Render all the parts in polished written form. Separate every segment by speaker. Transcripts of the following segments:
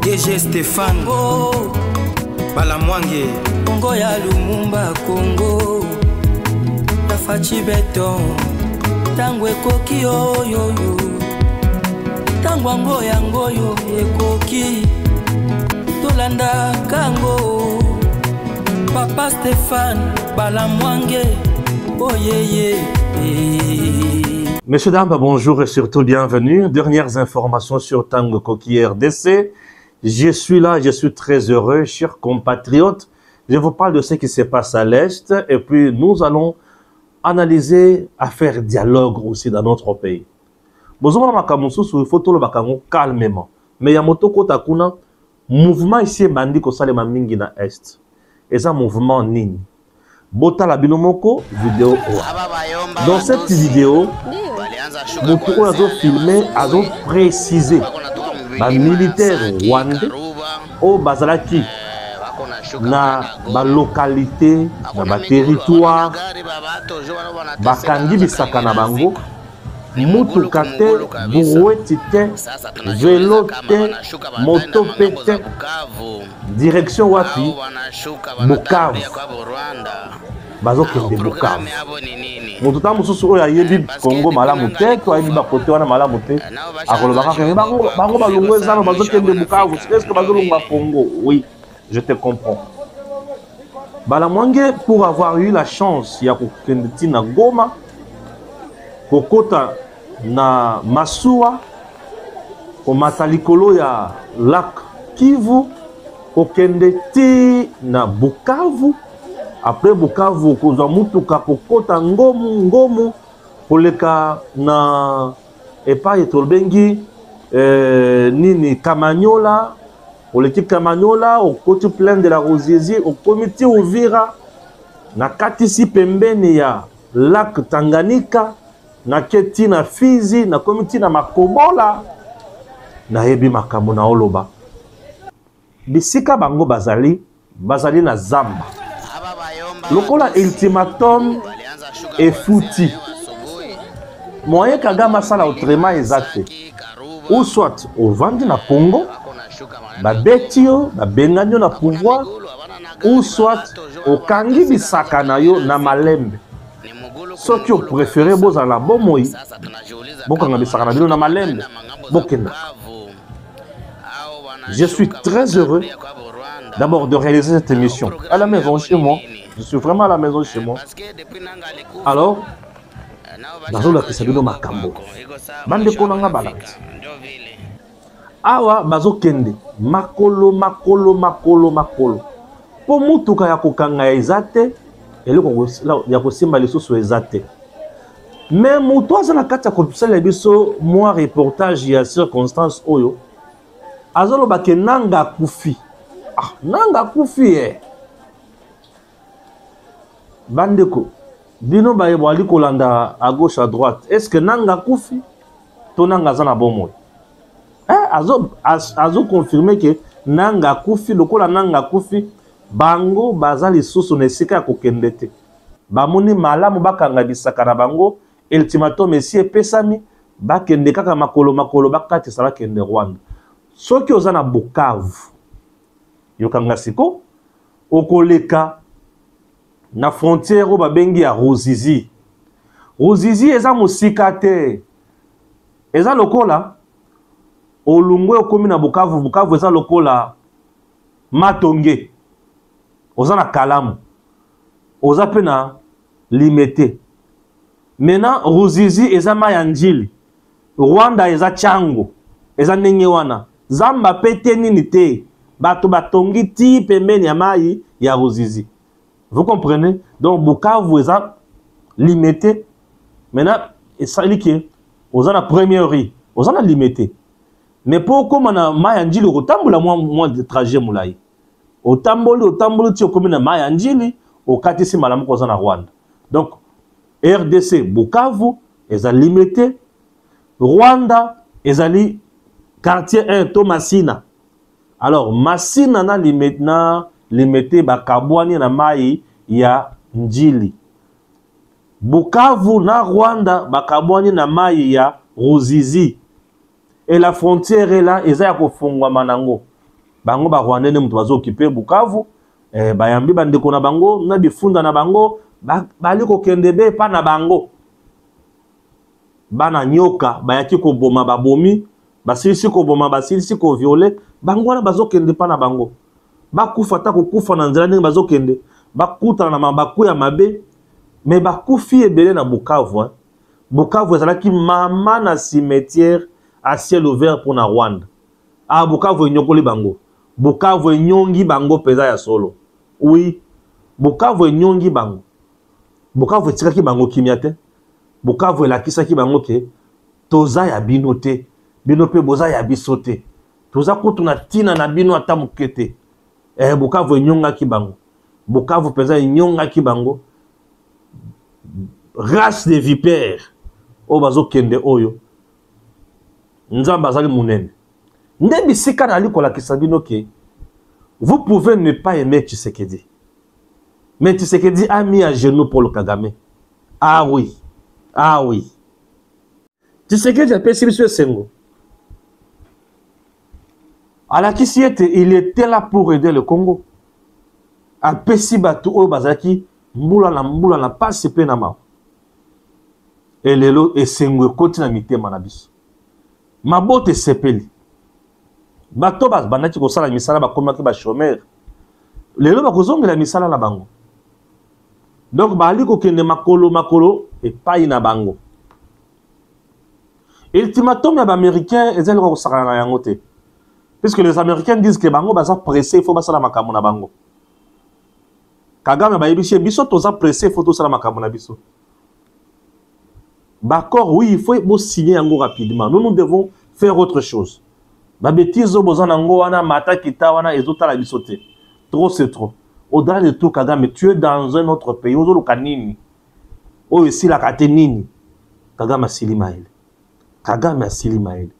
Speaker 1: DG Stéphane Balamwange
Speaker 2: Congo ya Lumumba Congo Tafachi Beton Tangwe koki yo Tangwango yango yo ekoki Tolanda kango Papa Stéphane Balamwange oh yeah.
Speaker 3: Messieurs, dames, bonjour et surtout bienvenue. Dernières informations sur Tango Koki RDC. Je suis là, je suis très heureux, chers compatriotes. Je vous parle de ce qui se passe à l'Est et puis nous allons analyser, à faire dialogue aussi dans notre pays. Bonjour, il faut tout le monde calmement. Mais il y a un mouvement ici, bandi ko salema mingi na Est. Et ça, mouvement nini. Bota la binomoko vidéo. Dans cette vidéo, nous pouvons filmer, nous préciser les militaires rwandais au Bazalaki, na ba localité, na ba territoire, bakangi bisaka na bango, mutuka te, brouette te, vélo te, moto te, direction wapi, Bukavu. Bazo kende Bukavu. Motuta mususu oya yebi Congo malamu te, to ayi ba kote wana malamu te. Akolobaka ke bango balungu ezana bazo kende Bukavu. Est-ce que bazo lunga Congo? Oui, je te comprends. Balamwange pour avoir eu la chance ya kokende tina Goma, kokota na Masuwa, komata likolo ya lac Kivu, kokende ti na Bukavu. Après Bukavu, kozwa mutuka kokota ngomu koleka na epai tolbengi nini Kamanyola, koleki Kamanyola okoti plein de la Rosiezi, okomiti Uvira na katisi pembeni ya lac Tanganyika, na keti na Fizi, na komiti na Makobola, na yebi makambo na oloba. Bisika bango bazali na zamba. Lokola ultimatum est foutu. Moyen Kagama sala autrement exact. Ou soit au vendre na Congo, ba betio, ba benganyo na pouvoir, ou soit au kangi bisaka na yo na malembe. Ce qui vous préférez boza la bomoi. Bokanga bisaka na bino na malembe. Bokenda. Je suis très heureux d'abord de réaliser cette émission à la maison chez moi. Je suis vraiment à la maison chez moi. Alors, dans la Kisabino Makambo, bande konanga balance. Awa bazo kende makolo. Po mutuka ya kokanga ya izate, eloko ya kosimba lisusu ezate. Mais muto azana kata ko sala biso moi reportage ya circonstance oyo. Azolo bake nanga kufi. Ah, nanga kufi Bandeko, bino baye boali kolanda à gauche à droite. Est-ce que nanga kufi to nanga zana bomo? Azo confirmer que nanga kufi lokola nanga kufi bango bazali susu nesika ko kendete. Bamoni malamu bakanga bisaka na bango ultimatum monsieur pesami bakende kaka makolo bakati sala kende Rwanda. Soki ozana Bukavu yokanga siko okoleka na frontière ba bengi ya Rosiezi. Rosiezi eza musika te. Eza lokola olungwe okomi na Bukavu eza lokola Matonge. Oza na Kalamu. Oza pe na Limete. Maintenant Rosiezi eza Mayanjili. Rwanda eza Chango. Eza ndenge wana. Zamba pete nini te. Bato batongi ti pembeni ya mai ya Rosiezi. Vous comprenez? Donc Bukavu est limité. Maintenant, ça dit que vous avez la première rue, vous avez limité. Mais pour comme on a Mayanjili, au tamboula moins de trajet moulay. Au tambouli, tu as comme na Mayanjili, au katisi malamu ko na Rwanda. Donc RDC Bukavu est limité. Rwanda est quartier 1 Tomasina. Alors Masina na limité bakabwani na mai ya Njili. Bukavu na Rwanda bakabwani na mai ya Rosiezi. Et la frontière est là, eza ya kofungwa manango. bango ba Rwanda ne mutu bazo occuper Bukavu bayambi bandeko na bango na bifunda na bango bali ko kende be pa na bango bana nyoka bayaki ko boma babomi basilisi ko boma basilisi ko violer bango na bazo kende pa na bango bakufa ta ko kufa na nzela ndenge bazo kende bakuta na mabaku ya mabe mais bakufi ebele na Bukavu Bukavu ezalaki mama na cimetière à ciel ouvert pour na Rwanda Bukavu enyokoli bango Bukavu enyongi bango peza ya solo oui Bukavu enyongi bango Bukavu etikaki bango kimia te Bukavu elakisaki bango ke toza ya bino te bino pe boza ya biso te toza kutu na tina na bino ata mokete Bukavu enyongaki bango Bukavu peza enyongaki bango race de vipères o bazo kende oyo nzamba azali munene nde bisika na ali kolakisa bino ke vous pouvez ne pas aimer Tshisekedi mais Tshisekedi a mis à genoux Paul Kagame ah oui Tshisekedi a pesi biso esengo alakisi ete il était là pour aider le Congo a pesi batu oyo bazalaki mbula na pasi pe na mawa elelo esengo ekoti na mitema na biso mabote sepeli bato bandaki kosala misala bakomaki ba chômeur lelo bakozongela misala na bango donc bali kokende makolo epai na bango ultimatum ya baaméricain ezali kosakana na yango te puisque les américains disent que bango baza pressé il faut basala makambo na bango Kagame bayebisi biso toza pressé il faut tosala makambo na biso d'accord oui il faut signer yango rapidement nous devons faire autre chose ba bêtise bozana ngo wana mata kita wana ezotala biso te trop c'est trop au-delà de tout Kagame tu es dans un autre pays ozolo kanini o ici la katenini Kagame asili maele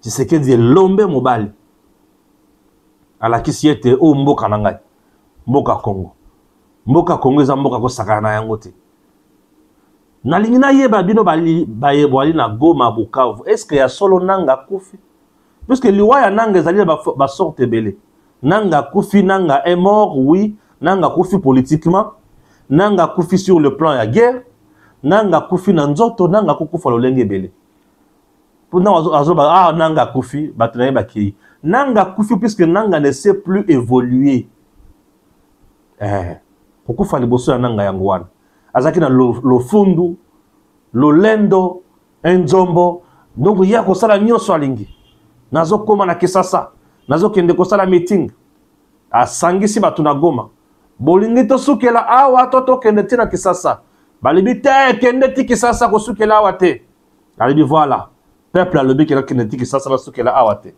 Speaker 3: Tshisekedi lombe mobali alakisi ete o mboka na ngai mboka Congo eza mboka kosakana na yango te nalingi nayeba bino bayebwali na Goma Bukavu est-ce que ya solo nanga kufi puisque liwa ya nanga ezali ba sorte ebele nanga kufi nanga est mort oui nanga kufi politiquement nanga kufi sur le plan ya guerre nanga kufi na nzoto nanga kukufa lolenge ebele nanga kufi batunaye bakei nanga kufi puisque nanga ne sait plus évoluer kukufa liboso ya nanga yango wana azaki na lofundu lolendo enzombo donc ya kosala nyonso alingi nazokoma na Kisasa nazokende kosala meeting asangisi batu na Goma bolingi tosukela awa tokende te na Kisasa balibi te kende ti Kisasa kosukela awa te alibi voilà peuple alobi kende ti Kisasa basukela awa te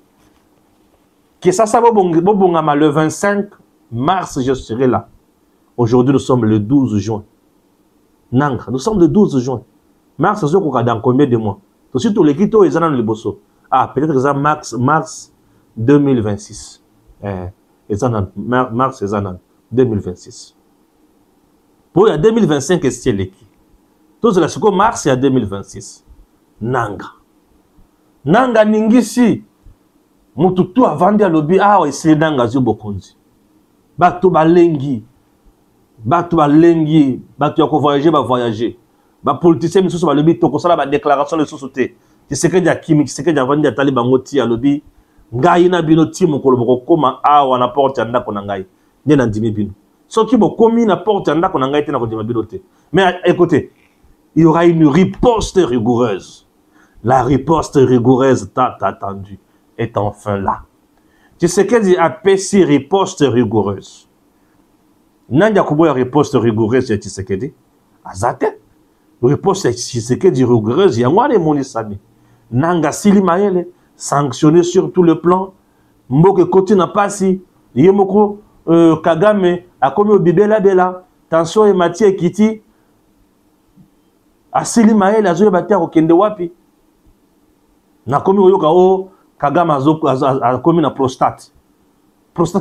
Speaker 3: Kisasa bobongama le 25 mars je serai là. Aujourd'hui nous sommes le 12 juin nanga nous sommes le 12 juin mars dans combien de mois surtout les kito ezana le bosso peut-être que ça mars 2026 mars ezana 2026 pour ya 2025 est leki tout cela c'est comme mars ya 2026 nanga ningisi mutu tu avandi alobi ese nanga zo bokonzi bato balengi bato ya ko voyager ba politicien misusu balobi to kosala ba déclaration de société Tshisekedi akimi Tshisekedi avandi atali bango ti alobi ngai na bino ti mokolo bokoma awa na porte ya ndako na ngai nde na ndimi bino soki bokomi na porte ya ndako na ngai te na kodima bino te mais écoutez il y aura une riposte rigoureuse la riposte rigoureuse tant attendue est enfin là Tshisekedi a pesi riposte rigoureuse nanja kuboya riposte rigoureuse ya Tshisekedi azate riposte ya Tshisekedi rigoureuse ya ngwane monisami nanga sili maele sanctionné sur tout le plan mboke koti na pasi yemoko Kagame akomi obibela bela tension et Mathieu Kiti asili maele azoye batia kokende wapi nakomi oyoka o Kagame akomi na prostate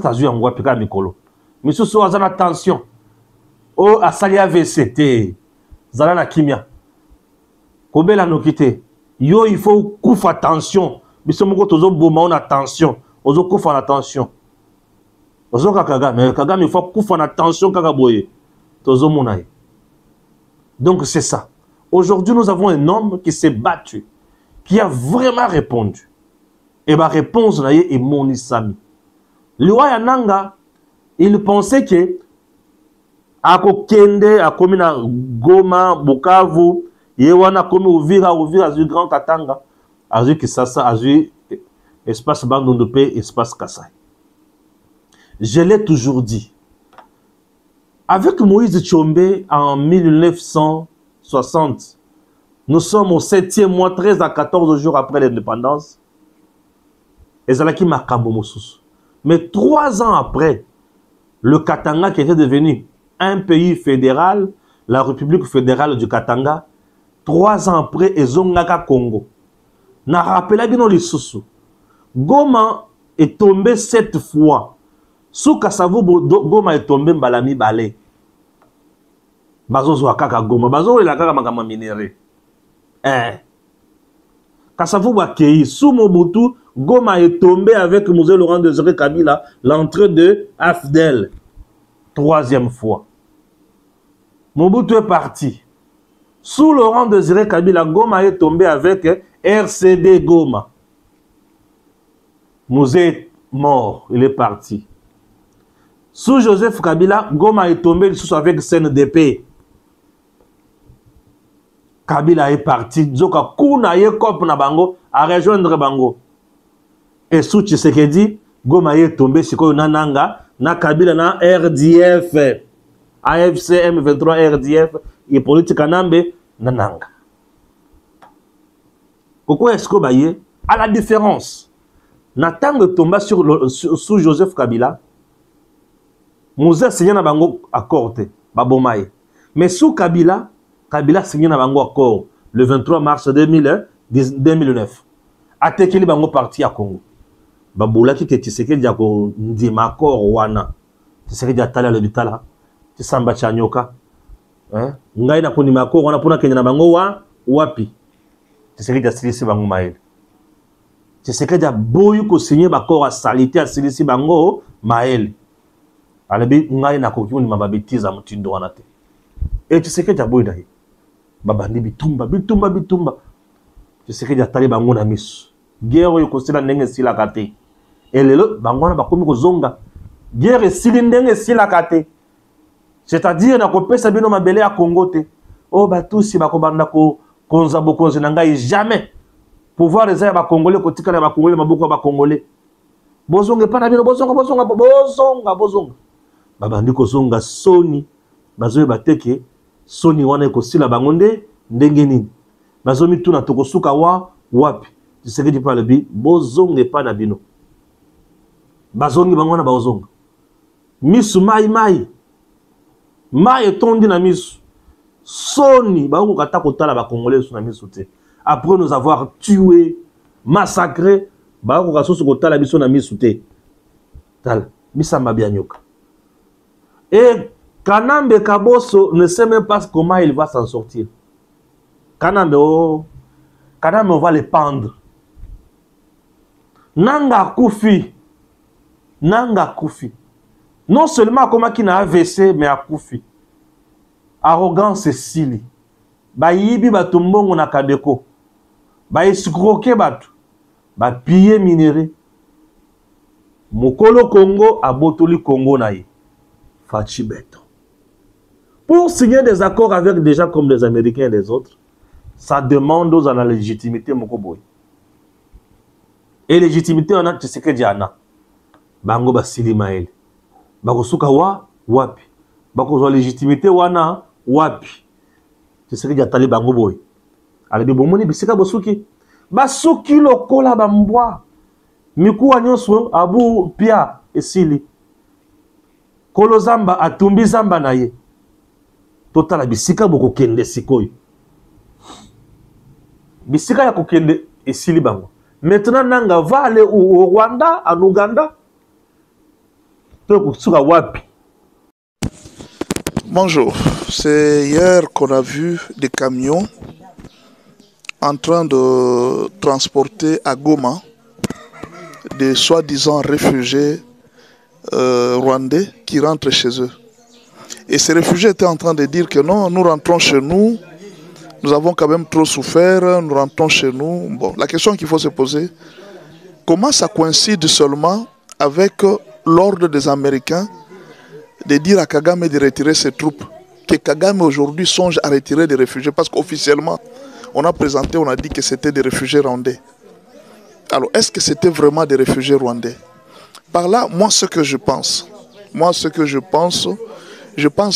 Speaker 3: azoya ngwapi ka mikolo misusu azana tension o asali AVC te zala na kimia kobela nokite yo il faut kufa tension biso moko tozo boma on attention ozo kufa na tension Ozoka Kagame, Kagame, il faut qu'on fasse attention Kagaboye. Donc c'est ça. Aujourd'hui, nous avons un homme qui s'est battu, qui a vraiment répondu. Et ma réponse est Monisami. Le roi Yananga, il pensait que ako Kende, a commis na Goma, Bukavu, Yewana komi Uvira, Azu Grand Katanga, Azu Kisasa, Azu espace Bandondopé, espace Kassai. Je l'ai toujours dit. Avec Moïse Tchombe en 1960, nous sommes au 7e mois, 13 à 14 jours après l'indépendance. Ezalaki Makambo Mosusu. Mais 3 ans après, le Katanga qui était devenu un pays fédéral, la République fédérale du Katanga, 3 ans après, Ezongaka Congo. Na rappelé bien les Soussou. Goma est tombé 7 fois. Sous Kassavo, Goma est tombé Mbalami Balé. Bazozo Akaka Goma. Bazozo il a kaka makama minéré. Kassavo Bakei, sous Mobutu, Goma est tombé avec Mosé Laurent Désiré Kabila, l'entrée de Afdel. 3e fois. Mobutu est parti. Sous Laurent Désiré Kabila, Goma est tombé avec RCD Goma. Mosé est mort, il est parti. Sous Joseph Kabila, Goma est tombé sous avec CNDP. Kabila est parti. Dzoka Kuna ye kop na bango à rejoindre bango. Et sous Tshisekedi, Goma est tombé siko nananga na Kabila na RDF. AFC M23 RDF et politique anambe nananga. Pourquoi est-ce que baye à la différence Natang tomba sous Joseph Kabila. Moussa signé na bango accord te babomaye. Mais sous Kabila, Kabila signé na bango accord le 23 mars 2009. Atekeli bango parti à Congo. Baboula ki ke Tshisekedi ako ndima accord wana. Tshisekedi atala le bitala. Tsamba chanyoka. Ngai na konima accord wana pona kenya na bango wapi. Tshisekedi asilisi bango maele. Tshisekedi a boyu ko signé accord a salité asilisi bango maele. Alabi ngai na koki ni mababitiza mutindo wana te. Et tu sais que tu boy dai. Babandi bitumba. Tu sais que tu tali bango na misu. Guerre yo kosila ndenge sila kate. Et lelo bango na bakomi ko zonga. Guerre sili ndenge sila kate. C'est-à-dire na kopesa bino mabele ya Congo te. Oh batusi bakobanda ko konza bokonzi na ngai jamais. Pouvoir eza ya ba Congolais kotika na ba Congolais maboko ba Congolais. Bozonga pa na bino bozonga. Babandi kozonga soni bazoye bateke soni wana ekosila bangonde ndenge nini bazomi tuna tokosuka wapi Tshisekedi pa lebi bozonga pa na bino bazongi bangwana bazonga misu mai etondi na misu soni bako kata kotala ba Congolais sur na misu te après nous avoir tué massacré bako kasoso kotala biso na misu te tal misamba bianyoka. Et Kanambe Kaboso ne sait même pas comment il va s'en sortir. Kanambe on va le pendre. Nanga Koufi. Non seulement comment qui n'a AVC, mais à Koufi. Arrogance sili. Ba yibi batumbongo na kadeko. Ba escroquer batu. Ba piller minéré. Mokolo Congo a botoli Congo na ye. Fachibeto. Pour signer des accords avec des gens comme les Américains et les autres, ça demande aux la légitimité Mokoboy. Et légitimité on a tu sais que Diana. Bango basili mael. Bako suka wapi. Bako zo légitimité wana wapi. Tu sais que dia tali bango boy. Ale bi bomoni bisika bosuki. Basuki lokola bambwa. Mikuwa nyonso abu pia esili. Kolo zamba atumbi zamba na ye. Totala bisika boko kende sikoy. Bisika ya kokende esili bango. Maintenant nanga va aller au Rwanda, en Ouganda. Wapi.
Speaker 1: Bonjour, c'est hier qu'on a vu des camions en train de transporter à Goma des soi-disant réfugiés rwandais qui rentrent chez eux. Et ces réfugiés étaient en train de dire que non, nous rentrons chez nous, nous avons quand même trop souffert, nous rentrons chez nous. Bon, la question qu'il faut se poser, comment ça coïncide seulement avec l'ordre des Américains de dire à Kagame de retirer ses troupes, que Kagame aujourd'hui songe à retirer des réfugiés, parce qu'officiellement, on a présenté, on a dit que c'était des réfugiés rwandais. Alors, est-ce que c'était vraiment des réfugiés rwandais? Par là, moi, ce que je pense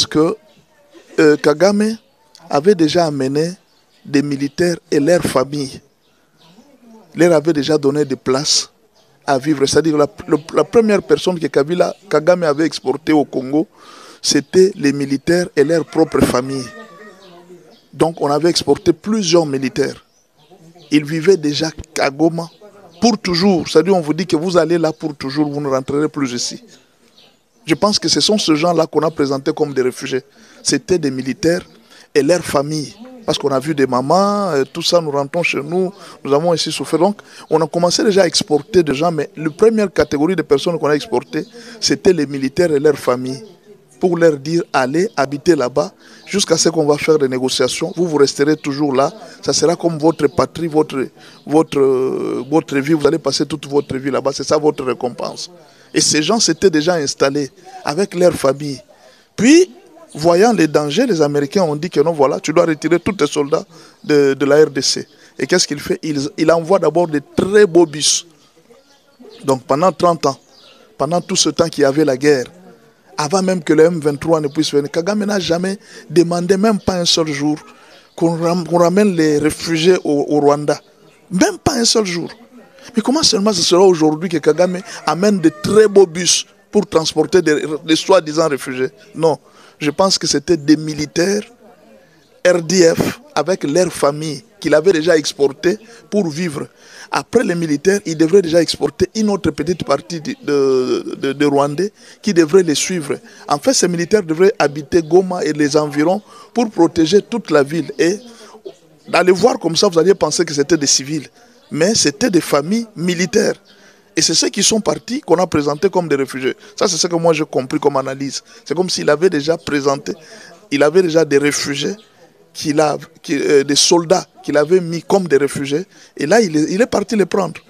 Speaker 1: que Kagame avait déjà amené des militaires et leurs familles. Il leur avait déjà donné des places à vivre. C'est-à-dire la première personne que Kagame avait exportée au Congo, c'était les militaires et leurs propres familles. Donc on avait exporté plusieurs militaires. Ils vivaient déjà à Goma pour toujours. C'est-à-dire on vous dit que vous allez là pour toujours, vous ne rentrerez plus ici. Je pense que ce sont ces gens-là qu'on a présentés comme des réfugiés. C'était des militaires et leurs familles. Parce qu'on a vu des mamans, tout ça, nous rentrons chez nous, nous avons ici souffert. Donc, on a commencé déjà à exporter des gens, mais la première catégorie de personnes qu'on a exportées, c'était les militaires et leurs familles. Pour leur dire, allez, habitez là-bas, jusqu'à ce qu'on va faire des négociations. Vous resterez toujours là. Ça sera comme votre patrie, votre vie. Vous allez passer toute votre vie là-bas. C'est ça votre récompense. Et ces gens s'étaient déjà installés avec leur famille. Puis, voyant les dangers, les Américains ont dit que non, voilà, tu dois retirer tous tes soldats de la RDC. Et qu'est-ce qu'il fait? Il envoie d'abord de très beaux bus. Donc pendant 30 ans, pendant tout ce temps qu'il y avait la guerre, avant même que le M23 ne puisse venir, Kagame n'a jamais demandé, même pas un seul jour, qu'on ramène les réfugiés au Rwanda. Même pas un seul jour. Mais comment seulement ce sera aujourd'hui que Kagame amène de très beaux bus pour transporter des soi-disant réfugiés? Non. Je pense que c'était des militaires RDF avec leurs familles qu'il avait déjà exportés pour vivre. Après les militaires, il devrait déjà exporter une autre petite partie de Rwandais qui devrait les suivre. En fait, ces militaires devraient habiter Goma et les environs pour protéger toute la ville. Et d'aller voir comme ça, vous alliez penser que c'était des civils. Mais c'était des familles militaires. Et c'est ceux qui sont partis qu'on a présentés comme des réfugiés. Ça, c'est ce que moi j'ai compris comme analyse. C'est comme s'il avait déjà présenté, il avait déjà des réfugiés, des soldats qu'il avait mis comme des réfugiés. Et là, il est parti les prendre.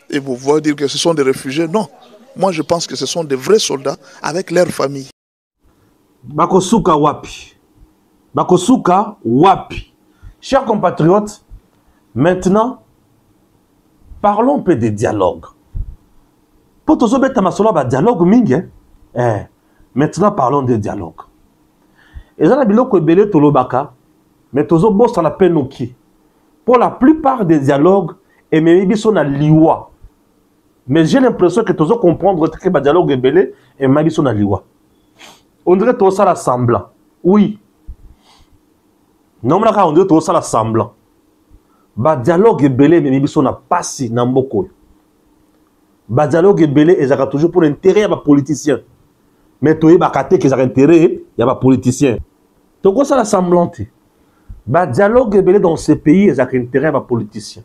Speaker 1: Et vous voyez dire que ce sont des réfugiés? Non. Moi, je pense que ce sont des vrais soldats avec leur famille.
Speaker 3: Bakosuka wapi. Bakosuka wapi. Chers compatriotes, maintenant, parlons un peu des dialogues. Pour tous les dialogue mingi, maintenant parlons des dialogues. Et ça, mais pour la plupart des dialogues, et même sont à liwa. Mais j'ai l'impression que tous comprendre que le dialogue est belé et même sont à liwa. On dirait tout ça semblant. Oui. Non, on dirait tout ça semblant. Le dialogue est belé, mais même sont à passer dans beaucoup. Le dialogue est belé et ça toujours pour l'intérêt des politiciens. Mais tu es que ça intérêt, il y a des politiciens. Donc, ça la semblante. Le dialogue est belé dans ces pays et ça intérêt des politiciens.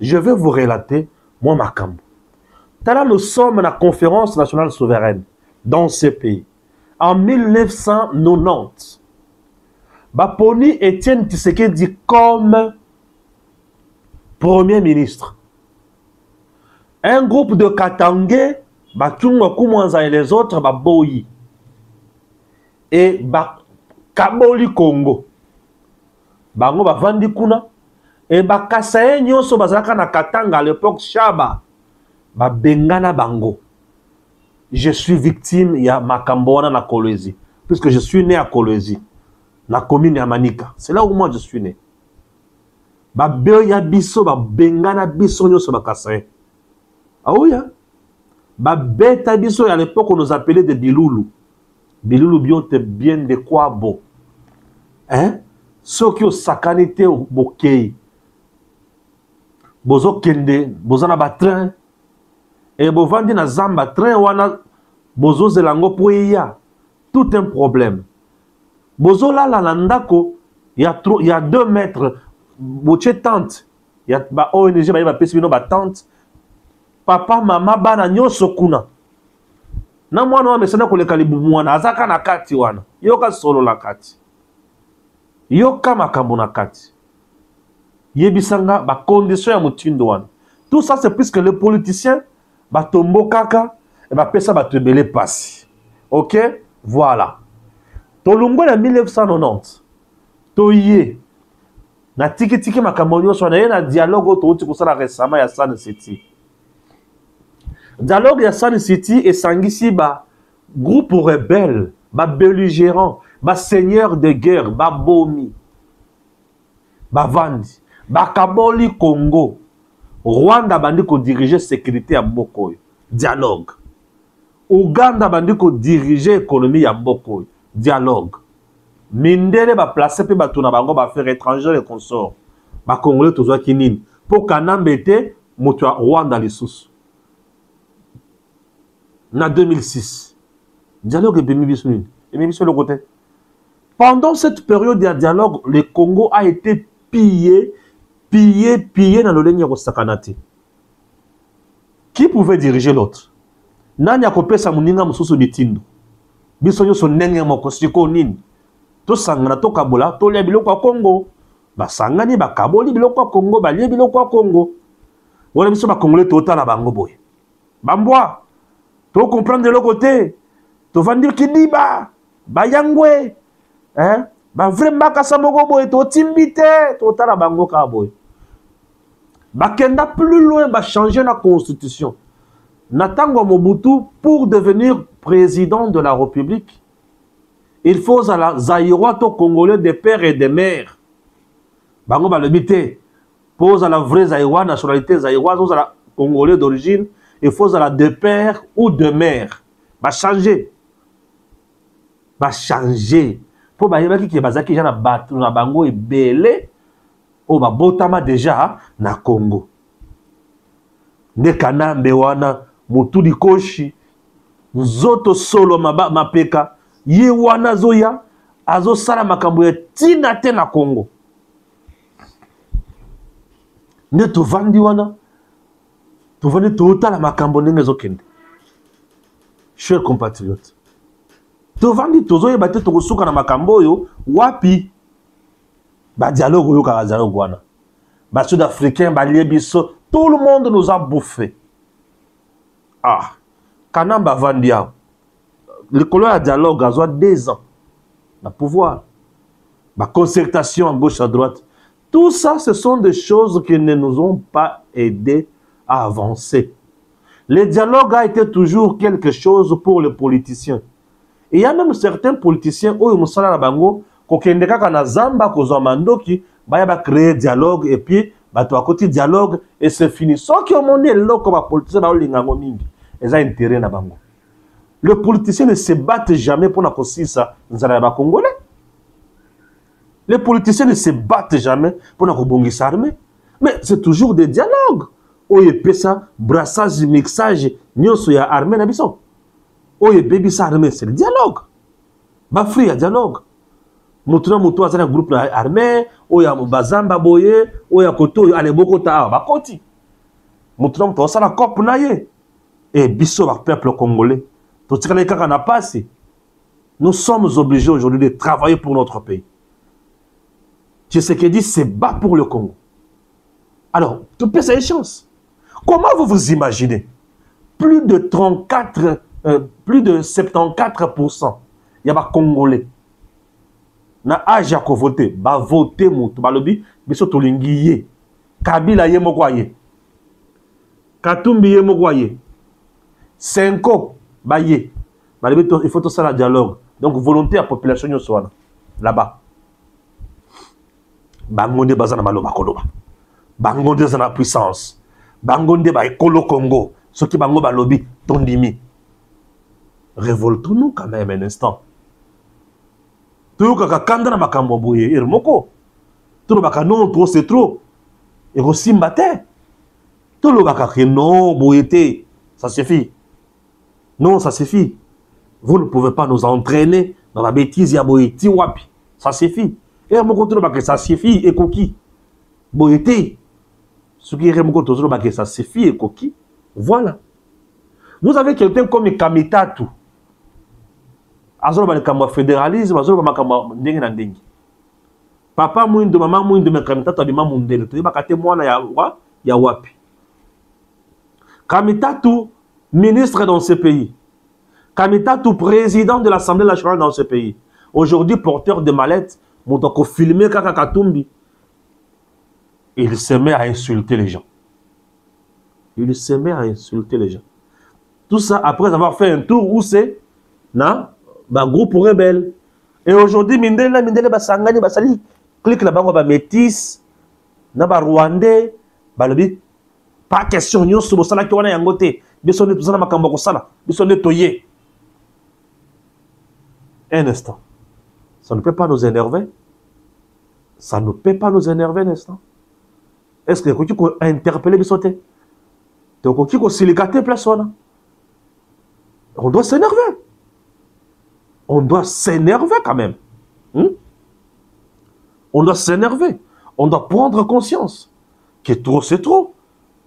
Speaker 3: Je vais vous relater, moi, ma camp. Nous sommes à la conférence nationale souveraine dans ces pays. En 1990, Baponi Etienne Tshisekedi comme Premier ministre. Un groupe de Katangé, Batunga Koumanza et les autres, Baboyi. Et Kaboli Congo. Bango Bavandi Kuna. Et Bakasaye Nyoso Bazaka na Katanga à l'époque Shaba. Bengana Bango. Je suis victime, il y a Makambona na Kolwezi. Puisque je suis né à Kolwezi. La commune de Manika. C'est là où moi je suis né. Beya Biso, Bengana Biso Nyoso Bakasaye. Ah oui, hein? Beta Biso, à l'époque, on nous appelait des Biloulou. Biloulou bien de quoi beau. Hein? Ceux qui ont sacanité au bokeh. Bozo kende, bozo na batrin. Et bovandi na zamba train wana bozo zelango pouya. Tout un problème. Bozo la landako, il y a 2 mètres. Boche tente. Il y a ba ONG, ba pesibino ba tente. Papa, maman, bana nyoso kuna. na mwana wa mesana koleka libumu wana azaka na kati wana yoka solo la kati yoka makambo na kati yebisanga ba condition ya mutindo wana. Tout ça c'est puisque les politiciens ba tombo kaka et ba pesa ba tebele passi. OK, voilà. Tolumbo na 1990 toye na tiki makambo nyonso na na dialogue to kusala récemment ya Sun City. Dialogue ya Sun City et sangisi ba groupe rebelle, ba belligérant, ba seigneur de guerre, ba bomi, ba vandi, ba kaboli Congo. Rwanda bandi ko diriger sécurité ya mboko. Dialogue. Uganda bandi ko diriger économie ya mboko. Dialogue. Mindele ba placer pe batuna bango ba faire étranger les consorts. Ba congolais tozwa kinini. Pour kanambete moto ya Rwanda lisusu. Na 2006. Dialogue est mis sur le côté. Pendant cette période de dialogue, le Congo a été pillé dans le ligne de Sakanati. Qui pouvait diriger l'autre? Nanya kopesa muninga mususu ditindo. Biso nyo sonenge moko siko nini. To sangana to kabola to lia biloko Congo. Ba sangani ba kaboli biloko Congo, ba lia biloko Congo. Wala biso ba congolais total la bango boy. Bambwa. To comprendre de l'autre côté. To vandir kidiba. Ba yangwe. Hein? Ba vraiment kasamoko boy to timbite total la bango ka boy. Bakenda plus loin, va changer la constitution. Natango Mobutu, pour devenir président de la République, il faut à la Zaïroato congolais des pères et des mères. Bango le bité. Pose à la vraie Zaïroa, nationalité Zaïroise, à la congolais d'origine, il faut à la de père ou de mère. Va changer. Va changer. Pour baïba qui est bazaki, j'en a battu, na bango est belé. Oh ba botama déjà na Congo. Ne kanambe wana mutuli koshi zoto solo mapeka ye wana zoya azo sala makambo ya tina te na Congo. Ne to vandi wana to vandi tota la makambo ndenge zokende. Chers compatriotes, to vandi tozo yeba te to kosuka na makambo yo wapi? Ba dialogue yo ka dialogue wana. Ba sud-africain ba liebiso, tout le monde nous a bouffé. Ah, kanamba vandia. Le colon a dialogue a 2 ans. Le pouvoir. La concertation à gauche à droite. Tout ça, ce sont des choses qui ne nous ont pas aidés à avancer. Le dialogue a été toujours quelque chose pour les politiciens. Et il y a même certains politiciens où ils sont là bango kokendeka kana zamba kozwa mandoki baya ba créer dialogue et puis ba to côté dialogue et c'est fini. Sauf que mon eloko ba politicien ba lingango mingi. Ils ont intérêt na bango. Le politicien ne se battent jamais pour la conscience nzala ba congolais. Les politiciens ne se battent jamais pour la kobongisa armée. Mais c'est toujours des dialogues. Oye pesa brassage mixage nyonso ya armée na biso. Oye baby sa armée c'est le dialogue. Ba free ya dialogue. Mutuna mutu azana groupe na armée oya bazamba boye oya koto ale bokota ba koti. Mutuna mutu osala cop na ye. Et biso ba peuple congolais. To tikala kaka na passe. Nous sommes obligés aujourd'hui de travailler pour notre pays. Tshisekedi se bat pour le Congo. Alors, tu peux ça une chance. Comment vous imaginez? Plus de 74%, il y a des Congolais. Na âge à voter, ba voter moutou, ba lobi, biso tolingiye. Kabila ye mokwaye. Katumbi ye mokwaye. Senko ba ye. Ba lobi il faut tout ça la dialogue. Donc volonté à population nyoswana là-bas. Bangonde bazana maloba koloba. Bangonde zana puissance. Bangonde ba ekolo Congo. Ce qui bango ba lobi tondimi. Révoltons-nous quand même un instant. Tout kaka kanda na makambo boye irmoko. Tout baka non trop c'est trop. Et aussi mbate. Tout le baka que non boyete. Ça suffit. Non, ça suffit. Vous ne pouvez pas nous entraîner dans la bêtise ya boyeti wapi. Ça suffit. Et mon contrôle que ça suffit et coquille. Boyete. Ce qui est mon contrôle que ça suffit et coquille. Voilà. Vous avez quelqu'un comme Kamitatu Azolo ba le fédéralisme, azolo ba makambo ndenge na ndenge. Papa mwindo, maman mwindo, mais Kamitatu adima mundele. Tu dis kate mwana ya wapi. Kamitatu ministre dans ce pays. Kamitatu président de l'Assemblée nationale dans ce pays. Aujourd'hui porteur de mallette, moutoko filmé kaka Katumbi. Il se met à insulter les gens. Il se met à insulter les gens. Tout ça après avoir fait un tour où c'est groupe rebelle. Et aujourd'hui, Mindele Basangani Basali, clique là-bas, on métis, Rwandais, pas question, nous sommes au qui on a yangoté, bisonné tout ça, ma cambo sala, bisonné toyé. Un instant. Ça ne peut pas nous énerver. Ça ne peut pas nous énerver un instant. Est-ce que tu peux interpeller bisoté? Donc, tu peux silicater personne. On doit s'énerver. On doit s'énerver quand même. On doit s'énerver. On doit prendre conscience que trop, c'est trop.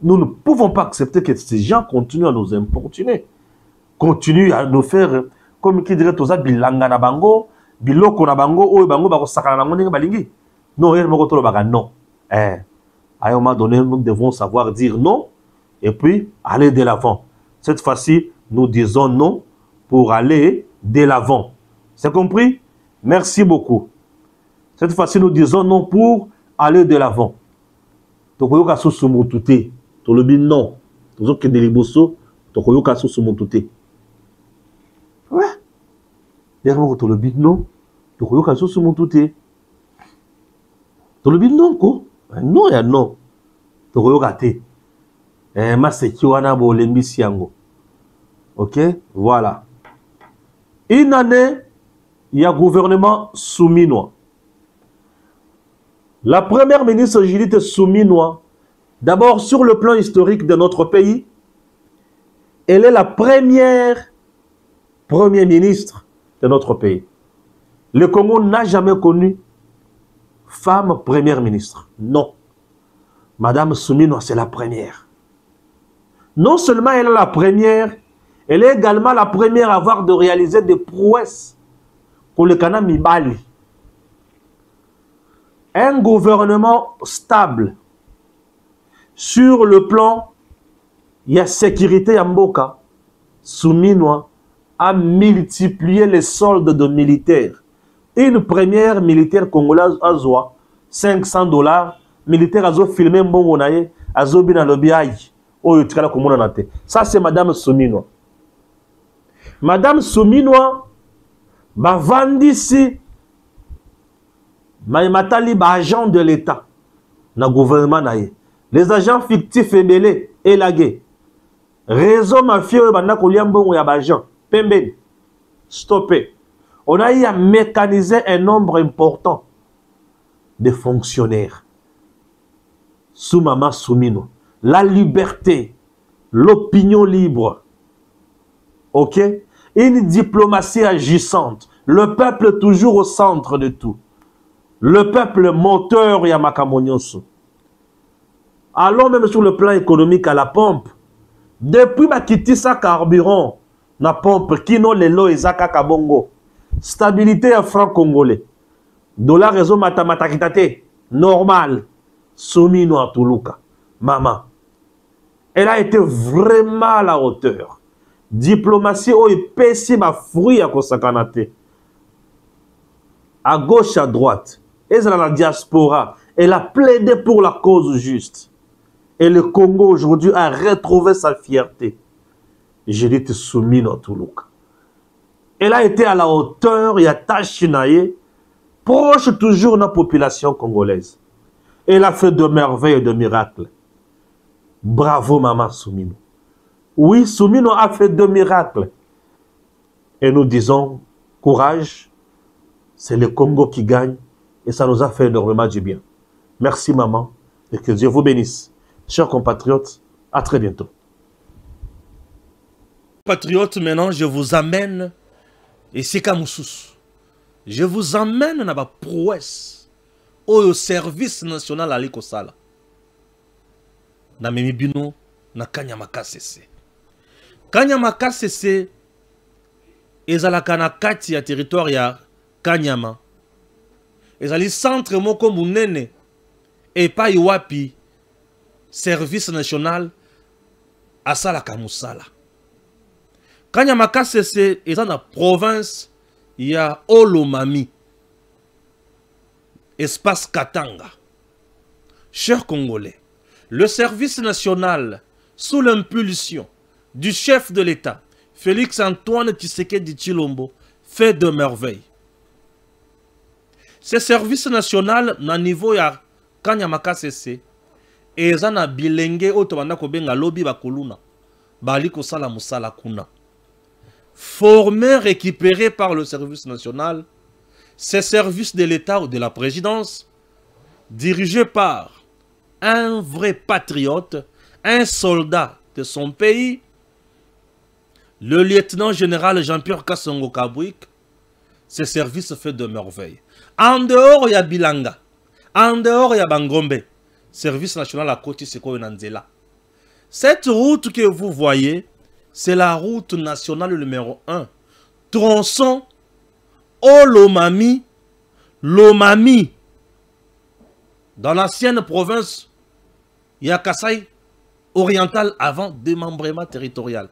Speaker 3: Nous ne pouvons pas accepter que ces gens continuent à nous importuner. Continuent à nous faire, comme qui dirait, toza bilanga na bango, biloko na bango, ou bango bako sakana na bango, balingi. Non, non. À un moment donné, nous devons savoir dire non et puis aller de l'avant. Cette fois-ci, nous disons non pour aller de l'avant. C'est compris? Merci beaucoup. Cette fois-ci, nous disons non pour aller de l'avant. Donc, vous avez sous mon touté. Tu le dis non. Tu as des libosso. Tu as sous mon touté. Ouais. Derrière, tu le dis non. Tu as sous mon touté. Tu le dis non, quoi. Non, il y a non. Tu as raté. Ma sekiwana bo lembisiango. Ok? Voilà. Une année, il y a gouvernement souminois. La première ministre Judith Souminois, d'abord sur le plan historique de notre pays, elle est la première ministre de notre pays. Le Congo n'a jamais connu femme première ministre. Non. Madame Souminois, c'est la première. Non seulement elle est la première, elle est également la première à avoir de réaliser des prouesses pour le Kana Mibali. Un gouvernement stable sur le plan, il y a sécurité à Mboka. Souminois a multiplié les soldes de militaires. Une première militaire congolaise a zoa $500, militaire a zo filmé mbongo naye, a zo bina lobiaï. Ça, c'est Madame Souminois. Madame Souminois, va vendre ici, matali agent de l'État, dans le gouvernement. Les agents fictifs et belés, élagués. Réseau mafieux, agent. Pembe, stoppé. On a eu à mécaniser un nombre important de fonctionnaires. Sous Maman Souminois. La liberté, l'opinion libre, ok? Une diplomatie agissante, le peuple toujours au centre de tout. Le peuple moteur Yamakamonyoso. Allons même sur le plan économique à la pompe. Depuis ma kitisa carburant, na pompe, kino lelo ezaka kabongo. Stabilité à franc congolais. Dollar réseau matamatakite, normal. Souminois Toulouka. Maman. Elle a été vraiment à la hauteur. Diplomatie, oh, épaissi ma fruit à Kosakanate. À gauche, à droite. Et dans la diaspora. Elle a plaidé pour la cause juste. Et le Congo aujourd'hui a retrouvé sa fierté. Je dis te soumis dans Toulouka. Elle a été à la hauteur, il y a Tachinaye, proche toujours de la population congolaise. Elle a fait de merveilles et de miracles. Bravo, Maman Soumino. Oui, Soumino a fait 2 miracles. Et nous disons, courage, c'est le Congo qui gagne. Et ça nous a fait énormément du bien. Merci, Maman. Et que Dieu vous bénisse. Chers compatriotes, à très bientôt.
Speaker 4: Compatriotes, maintenant, je vous amène, et c'est Kamoussous. Je vous amène à la prouesse au service national à l'Écosala. Na Memibino, na Kanyamaka CC. Kanyamaka CC, ezalaka na kati ya territoire ya Kanyama. Ezali centre moko munene epai wapi service national asalaka musala. Kanyama Kasese eza na province ya Olomami, espace Katanga. Chers Congolais, le service national, sous l'impulsion du chef de l'État, Félix Antoine Tshisekedi Tshilombo, fait de merveilles. Ce service national, na niveau ya Kanyama Kasese, eza na bilenge oto banda kobenga lobi bakuluna, bali kosala musala kuna. Formés, récupérés par le service national, ces services de l'État ou de la présidence, dirigés par un vrai patriote, un soldat de son pays, le lieutenant général Jean-Pierre Kassongo Kabouik, ce service fait de merveilles. En dehors, il y a Bilanga. En dehors, il y a Bangombe. Service national à Koti Seko Nanzela. Cette route que vous voyez, c'est la route nationale numéro 1. Tronçon Olomami, Lomami. Dans l'ancienne province, il y a Kasaï oriental avant démembrement territorial.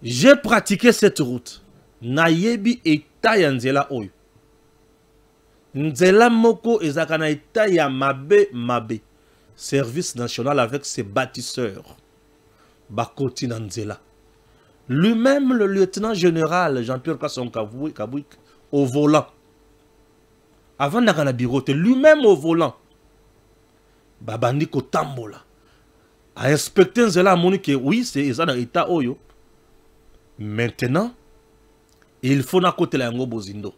Speaker 4: J'ai pratiqué cette route. Nayebi eta ya nzela oyo. Nzela moko ezaka na eta ya mabe mabe. Service national avec ses bâtisseurs. Bakoti na nzela. Lui-même, le lieutenant général Jean-Pierre Kassongo Kabouik, au volant. Avant na birote, lui-même au volant. Babandi ko tambola. A inspecter nzela moni que oui, c'est ezana eta oyo. Maintenant, il faut na côté la yango bozindo.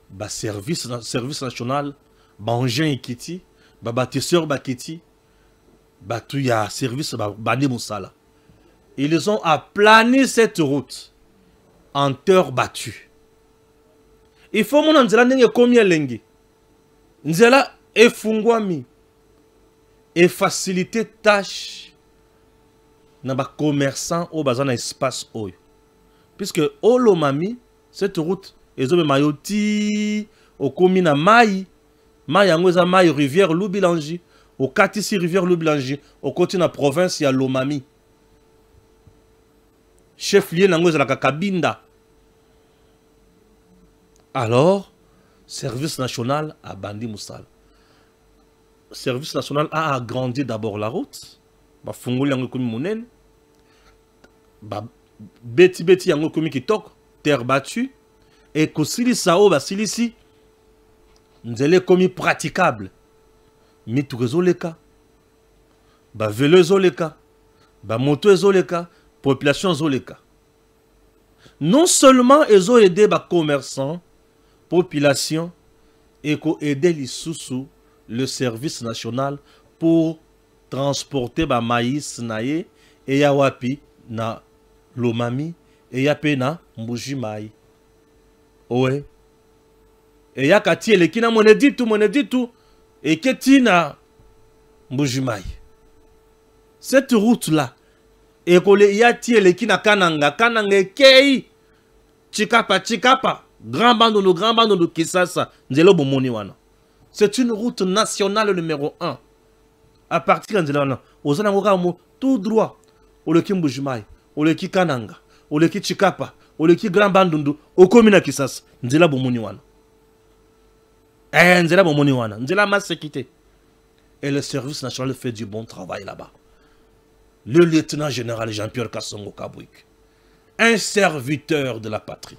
Speaker 4: Ba service national, ba engin ekiti, ba bâtisseur ba kiti, ba tout ya service ba bandi musala. Ils ont aplani cette route en terre battue. Il faut mon nzela ndenge combien lengi. Nzela efungwami et faciliter tâche na ba commerçant au bazana espace oyo. Puisque Olomami, cette route, ezobe mayoti, au komina mai, mai yangoza mai rivière Loubilangi, au katisi rivière Loubilangi, au côté na province ya Lomami. Chef-lieu nangoza la Kabinda. Alors, service national a bandi Moussal. Service national a agrandi d'abord la route. Ba fungoli yango komi monen. Ba beti yango komi kitok, terre battue. Et kosili sao ba silisi. Nzele komi praticable. Mitu ezoleka. Ba velo ezoleka. Ba moto ezoleka. Population ezoleka. Non seulement ezo aider ba commerçants, population, et ko aider les sous le service national pour transporter ba maïs naye et ya wapi na Lomami et ya pe na Mbujimai. Ouais. Et ya kati eleki na moneditu et keti na Mbujimai. Cette route là et kole ya ti eleki na Kananga ekei chikapa grand bando Kisasa nzelo bomoni wana. C'est une route nationale numéro 1. À partir de là, aux anangokamo tout droit, au leki Mbujimai, au leki Kananga, au leki Chikapa, au leki Grand Bandundu, au komina Kisasa, nzela bomoni wana. Nzela bomoni wana, nzela masekité. Et le service national fait du bon travail là-bas. Le lieutenant général Jean-Pierre Kassongo Kabouik, un serviteur de la patrie.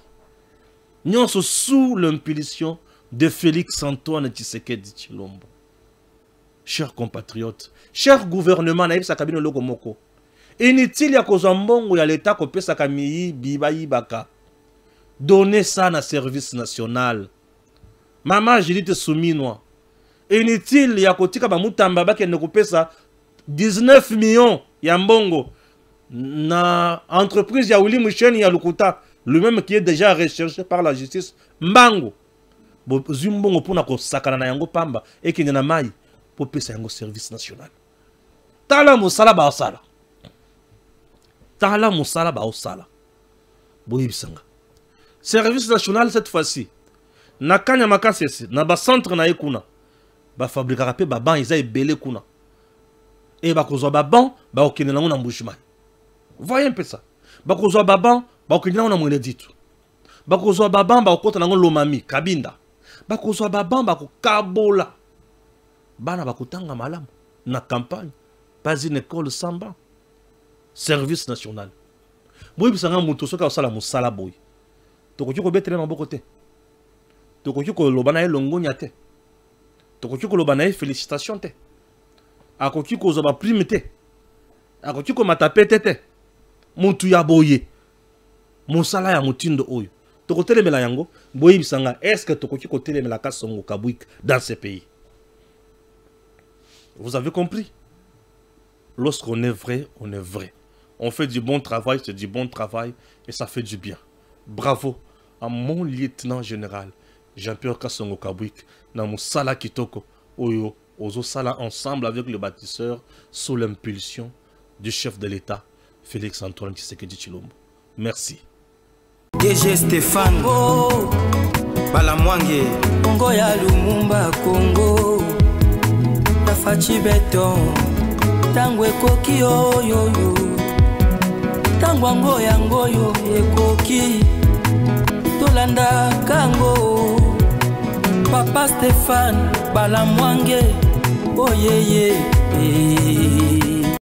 Speaker 4: Nous sommes sous l'impulsion de Félix Antoine Tshisekedi Tshilombo. Chers compatriotes, chers gouvernements, naïf sakabino lokomoko. Inutile ya kozambongo ya l'État ko pesa kamiyi bibayi baka. Donnez ça na service national. Mama Judith Souminwa. Inutile ya kotika ba mutamba bake ne kopesa 19 millions ya mbongo na entreprise ya Willy Moucheni ya Lukuta, lui-même qui est déjà recherché par la justice mbango. Zimbongo pona ko sakana na yango pamba et qui na mai pour pesa yango service national. Tala musala ba osala. Tala musala ba osala. boyebisanga service national cette fois-ci na kanya makasese na ba centre na ekuna ba fabriquera pe ba ban isa ebele kuna et ba kozwa ba ban ba okene nango na mbushima voyez un peu ça ba kozwa ba ban ba okene nango na mwele ditu ba kozwa ba ban ba okota nango lomami kabinda ba kozwa ba ban ba ko kabola bana ba kutanga malamu na campagne pas une école sans banc service national boyebisanga mutu soka osala musala boy tokoki kobetere maboko te tokoki koloba na ye longonya te tokoki koloba na ye félicitation te akoki kozwa ba prime te akoki komata pete te mutu ya boye musala ya mutindo oyo tokotelemela yango boyebisanga est-ce que tokoki kotelemela Kasongo Kabwik dans ce pays? Vous avez compris? Lorsqu'on est vrai, on est vrai. On fait du bon travail, c'est du bon travail et ça fait du bien. Bravo à mon lieutenant général Jean-Pierre Kasongo Kabwik dans mon sala kitoko oyo ozo sala ensemble avec le bâtisseur sous l'impulsion du chef de l'État Félix Antoine Tshisekedi Tshilombo. Merci.
Speaker 2: DG Stéphane Balamwange Congo ya Lumumba Congo Fachi Beton Tangwe koki oyo Tangwango yango yo ekoki Tolanda kango Papa Stéphane Balamwange Oh yeah yeah